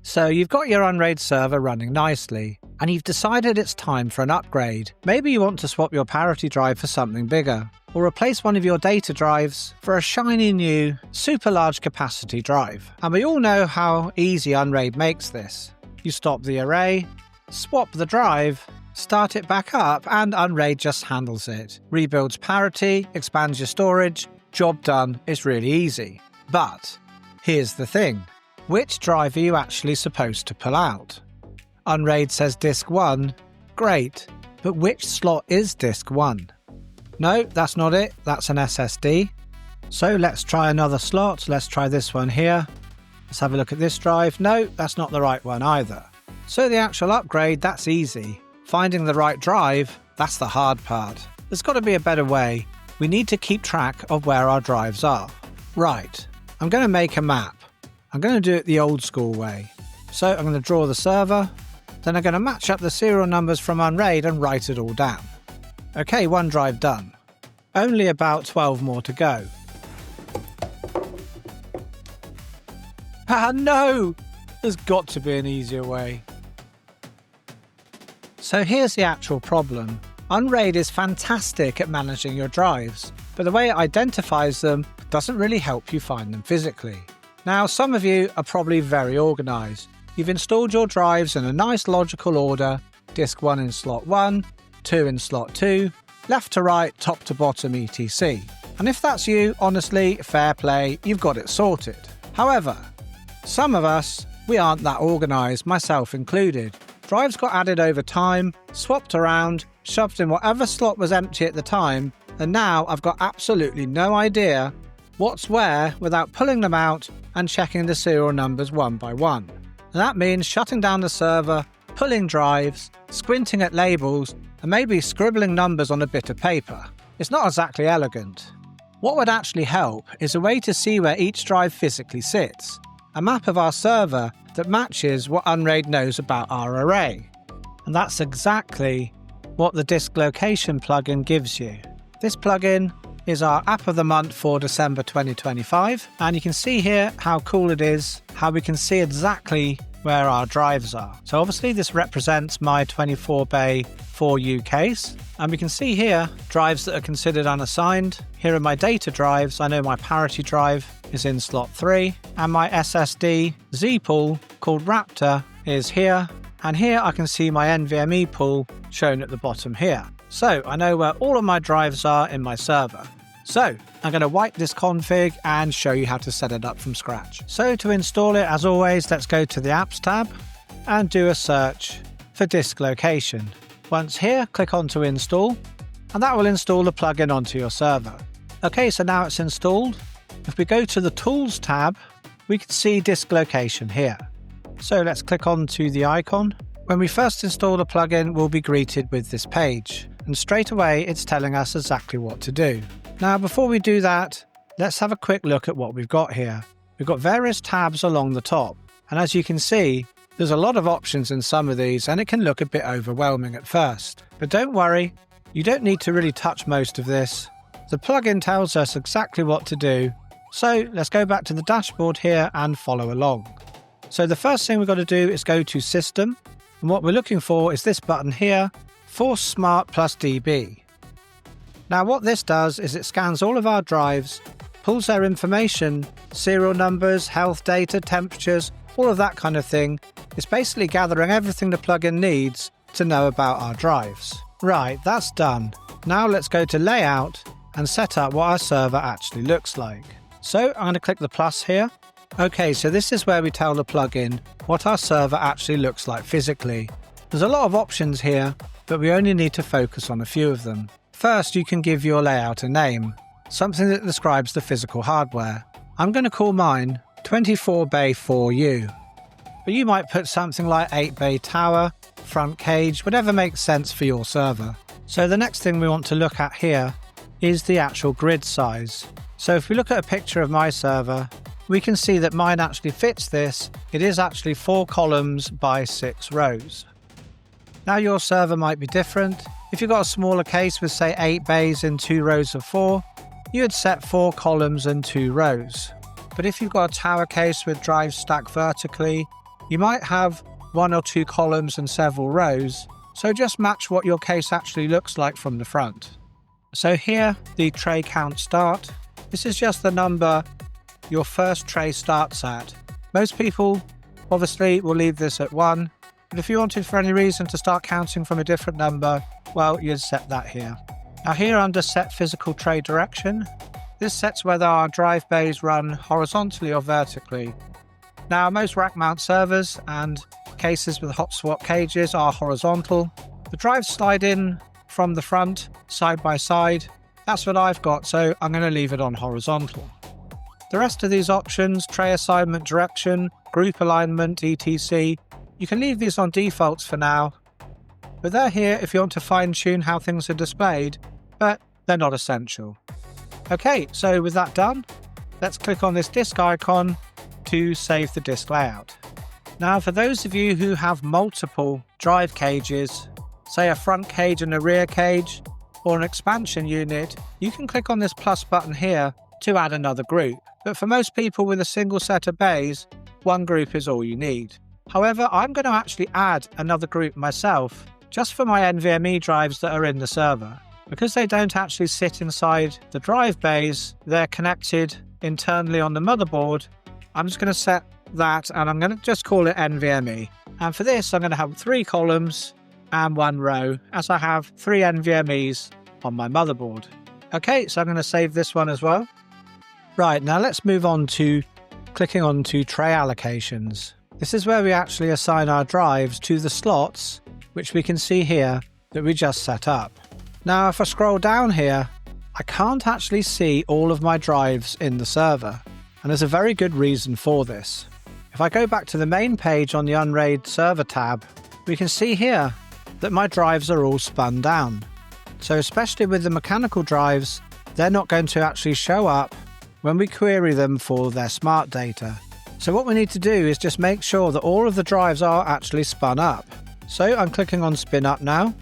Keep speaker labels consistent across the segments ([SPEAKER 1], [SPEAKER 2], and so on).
[SPEAKER 1] So you've got your Unraid server running nicely, and you've decided it's time for an upgrade. Maybe you want to swap your parity drive for something bigger, or replace one of your data drives for a shiny new, super large capacity drive. And we all know how easy Unraid makes this. You stop the array, swap the drive, start it back up, and Unraid just handles it. Rebuilds parity, expands your storage, job done. It's really easy. But here's the thing. Which drive are you actually supposed to pull out? Unraid says disk 1. Great. But which slot is disk 1? No, that's not it. That's an SSD. So let's try another slot. Let's try this one here. Let's have a look at this drive. No, that's not the right one either. So the actual upgrade, that's easy. Finding the right drive, that's the hard part. There's got to be a better way. We need to keep track of where our drives are. Right, I'm going to make a map. I'm going to do it the old school way. So I'm going to draw the server, then I'm going to match up the serial numbers from Unraid and write it all down. Okay, one drive done. Only about 12 more to go. Ah no! There's got to be an easier way. So here's the actual problem. Unraid is fantastic at managing your drives, but the way it identifies them doesn't really help you find them physically. Now, some of you are probably very organised. You've installed your drives in a nice logical order, disk 1 in slot 1, 2 in slot 2, left to right, top to bottom, etc. And if that's you, honestly, fair play, you've got it sorted. However, some of us, we aren't that organised, myself included. Drives got added over time, swapped around, shoved in whatever slot was empty at the time, and now I've got absolutely no idea what's where without pulling them out and checking the serial numbers one by one. And that means shutting down the server, pulling drives, squinting at labels, and maybe scribbling numbers on a bit of paper. It's not exactly elegant. What would actually help is a way to see where each drive physically sits, a map of our server that matches what Unraid knows about our array. And that's exactly what the disk location plugin gives you. This plugin is our app of the month for December 2025, and you can see here how cool it is, how we can see exactly where our drives are. So obviously this represents my 24-bay 4U case, and we can see here drives that are considered unassigned. Here are my data drives. I know my parity drive is in slot 3, and my SSD Z pool called Raptor is here, and here I can see my NVMe pool shown at the bottom here. So I know where all of my drives are in my server. So I'm going to wipe this config and show you how to set it up from scratch. So to install it, as always, let's go to the Apps tab and do a search for disk location. Once here, click on to install, and that will install the plugin onto your server. Okay, so now it's installed. If we go to the Tools tab, we can see disk location here. So let's click on to the icon. When we first install the plugin, we'll be greeted with this page, and straight away it's telling us exactly what to do. Now, before we do that, let's have a quick look at what we've got here. We've got various tabs along the top, and as you can see, there's a lot of options in some of these, and it can look a bit overwhelming at first. But don't worry, you don't need to really touch most of this. The plugin tells us exactly what to do, so let's go back to the dashboard here and follow along. So the first thing we've got to do is go to System, and what we're looking for is this button here, for SMART+DB. Now what this does is it scans all of our drives, pulls their information, serial numbers, health data, temperatures, all of that kind of thing. It's basically gathering everything the plugin needs to know about our drives. Right, that's done. Now let's go to Layout and set up what our server actually looks like. So I'm going to click the plus here. Okay, so this is where we tell the plugin what our server actually looks like physically. There's a lot of options here, but we only need to focus on a few of them. First, you can give your layout a name, something that describes the physical hardware. I'm going to call mine 24-bay 4U, but you might put something like 8-bay tower, front cage, whatever makes sense for your server. So the next thing we want to look at here is the actual grid size. So if we look at a picture of my server, we can see that mine actually fits this. It is actually 4 columns by 6 rows. Now your server might be different. If you've got a smaller case with say 8 bays and 2 rows of 4, you'd set 4 columns and 2 rows. But if you've got a tower case with drives stacked vertically, You might have 1 or 2 columns and several rows, so just match what your case actually looks like from the front. So here, the tray count start. This is just the number your first tray starts at. Most people obviously will leave this at 1, but if you wanted for any reason to start counting from a different number, well, you'd set that here. Now here under set physical tray direction, this sets whether our drive bays run horizontally or vertically. Now most rack mount servers and cases with hot swap cages are horizontal. The drives slide in from the front, side by side. That's what I've got, so I'm going to leave it on horizontal. The rest of these options, tray assignment direction, group alignment, etc., you can leave these on defaults for now, but they're here if you want to fine-tune how things are displayed, but they're not essential. Okay, so with that done, let's click on this disk icon to save the disk layout. Now for those of you who have multiple drive cages, say a front cage and a rear cage, or an expansion unit, you can click on this plus button here to add another group. But for most people with a single set of bays, one group is all you need. However, I'm going to actually add another group myself, just for my NVMe drives that are in the server. Because they don't actually sit inside the drive bays, they're connected internally on the motherboard. I'm just going to set that and I'm going to just call it NVMe. And for this, I'm going to have 3 columns and 1 row, as I have 3 NVMe's on my motherboard. Okay, so I'm going to save this one as well. Right, now let's move on to clicking on to tray allocations. This is where we actually assign our drives to the slots, which we can see here that we just set up. Now, if I scroll down here, I can't actually see all of my drives in the server, and there's a very good reason for this. If I go back to the main page on the Unraid server tab, we can see here that my drives are all spun down. So especially with the mechanical drives, they're not going to actually show up when we query them for their smart data. So what we need to do is just make sure that all of the drives are actually spun up. So I'm clicking on spin up now,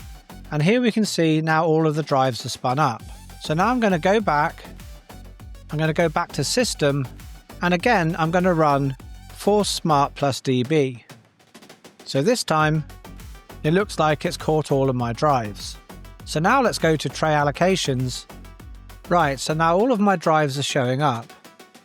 [SPEAKER 1] and here we can see now all of the drives are spun up. So now I'm going to go back to system, and again I'm going to run for SMART+DB. So this time it looks like it's caught all of my drives. So now let's go to tray allocations. Right, so now all of my drives are showing up.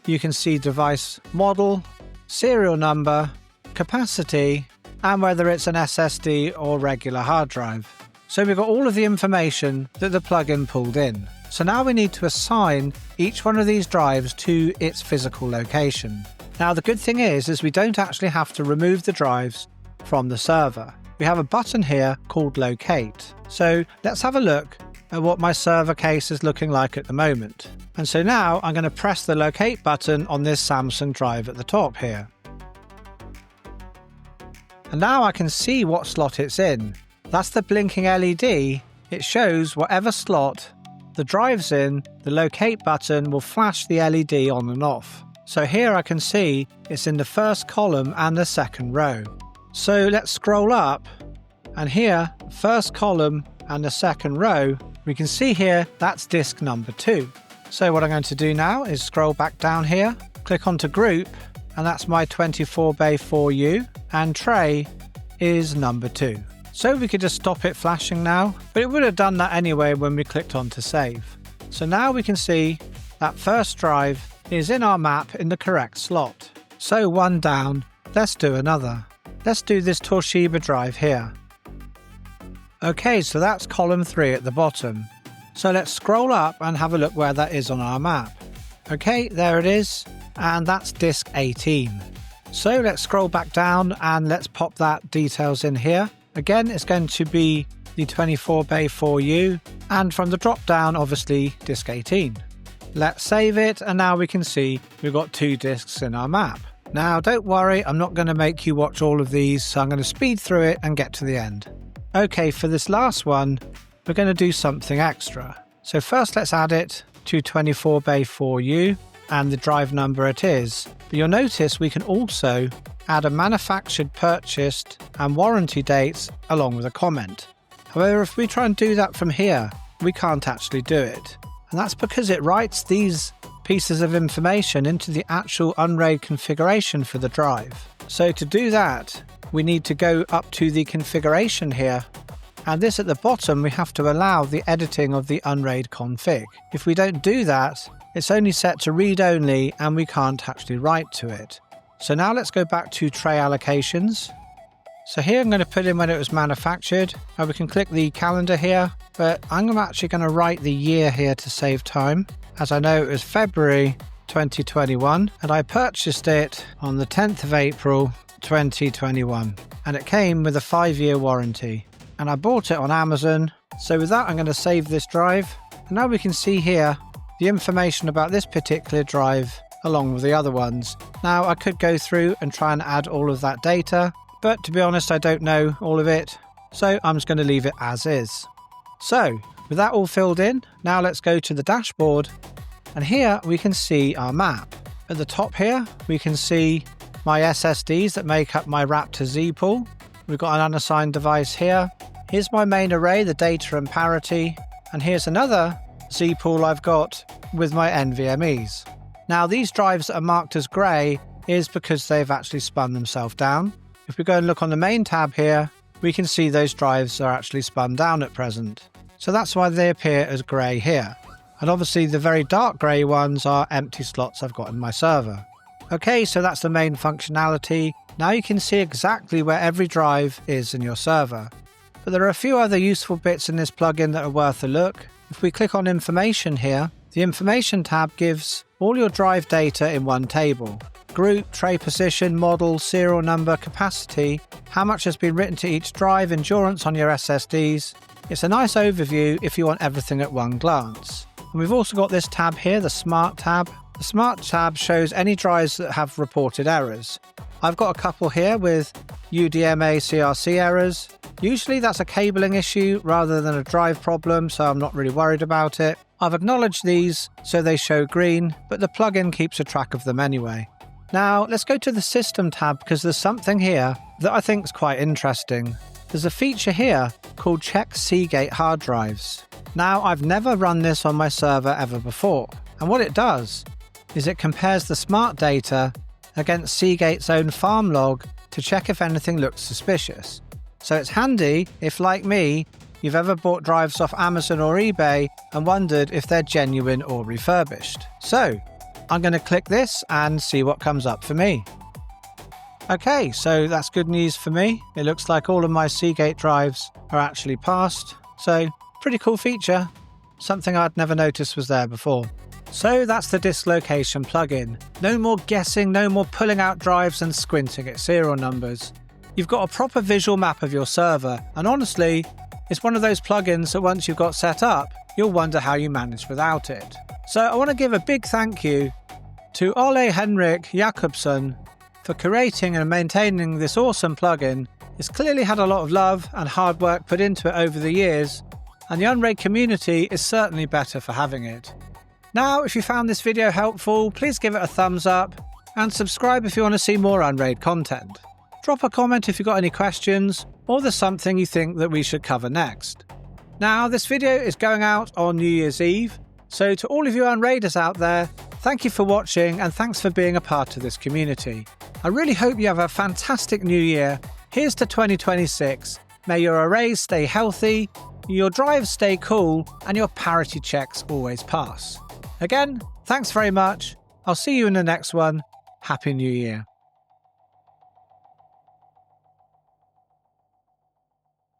[SPEAKER 1] You can see device model, serial number, capacity, and whether it's an SSD or regular hard drive. So we've got all of the information that the plugin pulled in. So now we need to assign each one of these drives to its physical location. Now the good thing is we don't actually have to remove the drives from the server. We have a button here called locate. So let's have a look at what my server case is looking like at the moment. And so now I'm going to press the locate button on this Samsung drive at the top here. And now I can see what slot it's in. That's the blinking LED. It shows whatever slot the drive's in, the locate button will flash the LED on and off. So here I can see it's in the first column and the second row. So let's scroll up, and here, first column and the second row, we can see here that's disk number 2. So what I'm going to do now is scroll back down here, click onto group, and that's my 24 bay 4U, and tray is number 2. So we could just stop it flashing now, but it would have done that anyway when we clicked on to save. So now we can see that first drive is in our map in the correct slot. So one down, let's do another. Let's do this Toshiba drive here. Okay, so that's column 3 at the bottom. So let's scroll up and have a look where that is on our map. Okay, there it is, and that's disk 18. So let's scroll back down and let's pop that details in here. Again, it's going to be the 24 bay 4U, and from the drop down, obviously disk 18. Let's save it, and now we can see we've got 2 disks in our map. Now don't worry, I'm not going to make you watch all of these, so I'm going to speed through it and get to the end. Okay, for this last one, we're going to do something extra. So first let's add it to 24 bay 4U and the drive number it is. But you'll notice we can also add a manufactured, purchased and warranty dates along with a comment. However, if we try and do that from here, we can't actually do it. And that's because it writes these pieces of information into the actual Unraid configuration for the drive. So to do that, we need to go up to the configuration here. And this at the bottom, we have to allow the editing of the Unraid config. If we don't do that, it's only set to read only and we can't actually write to it. So now let's go back to tray allocations. So here I'm going to put in when it was manufactured, and we can click the calendar here, but I'm actually going to write the year here to save time, as I know it was February 2021 and I purchased it on the 10th of April 2021 and it came with a 5-year warranty and I bought it on Amazon. So with that I'm going to save this drive, and now we can see here the information about this particular drive along with the other ones. Now I could go through and try and add all of that data, but to be honest I don't know all of it, so I'm just going to leave it as is. So with that all filled in, now let's go to the dashboard, and here we can see our map. At the top here we can see my SSDs that make up my Raptor Z pool. We've got an unassigned device here. Here's my main array, the data and parity, and here's another Z pool I've got with my NVMEs. Now these drives that are marked as grey is because they've actually spun themselves down. If we go and look on the main tab here, we can see those drives are actually spun down at present. So that's why they appear as grey here. And obviously the very dark grey ones are empty slots I've got in my server. Okay, so that's the main functionality. Now you can see exactly where every drive is in your server. But there are a few other useful bits in this plugin that are worth a look. If we click on information here, the information tab gives all your drive data in one table. Group, tray position, model, serial number, capacity, how much has been written to each drive, endurance on your SSDs. It's a nice overview if you want everything at one glance. And we've also got this tab here, the SMART tab. The SMART tab shows any drives that have reported errors. I've got a couple here with UDMA CRC errors. Usually that's a cabling issue rather than a drive problem, so I'm not really worried about it. I've acknowledged these so they show green, but the plugin keeps a track of them anyway. Now let's go to the System tab because there's something here that I think is quite interesting. There's a feature here called Check Seagate hard drives. Now I've never run this on my server ever before, and what it does is it compares the SMART data against Seagate's own farm log to check if anything looks suspicious. So it's handy if, like me, you've ever bought drives off Amazon or eBay and wondered if they're genuine or refurbished. So I'm going to click this and see what comes up for me. Okay, so that's good news for me. It looks like all of my Seagate drives are actually passed. So pretty cool feature, something I'd never noticed was there before. So that's the disk location plugin. No more guessing, no more pulling out drives and squinting at serial numbers. You've got a proper visual map of your server, and honestly, it's one of those plugins that once you've got set up, you'll wonder how you manage without it. So I want to give a big thank you to Ole-Henrik Jakobsen for creating and maintaining this awesome plugin. It's clearly had a lot of love and hard work put into it over the years, and the Unraid community is certainly better for having it. Now, if you found this video helpful, please give it a thumbs up and subscribe if you want to see more Unraid content. Drop a comment if you've got any questions or there's something you think that we should cover next. Now, this video is going out on New Year's Eve, so to all of you Unraiders out there, thank you for watching and thanks for being a part of this community. I really hope you have a fantastic new year. Here's to 2026. May your arrays stay healthy, your drives stay cool, and your parity checks always pass. Again, thanks very much. I'll see you in the next one. Happy New Year.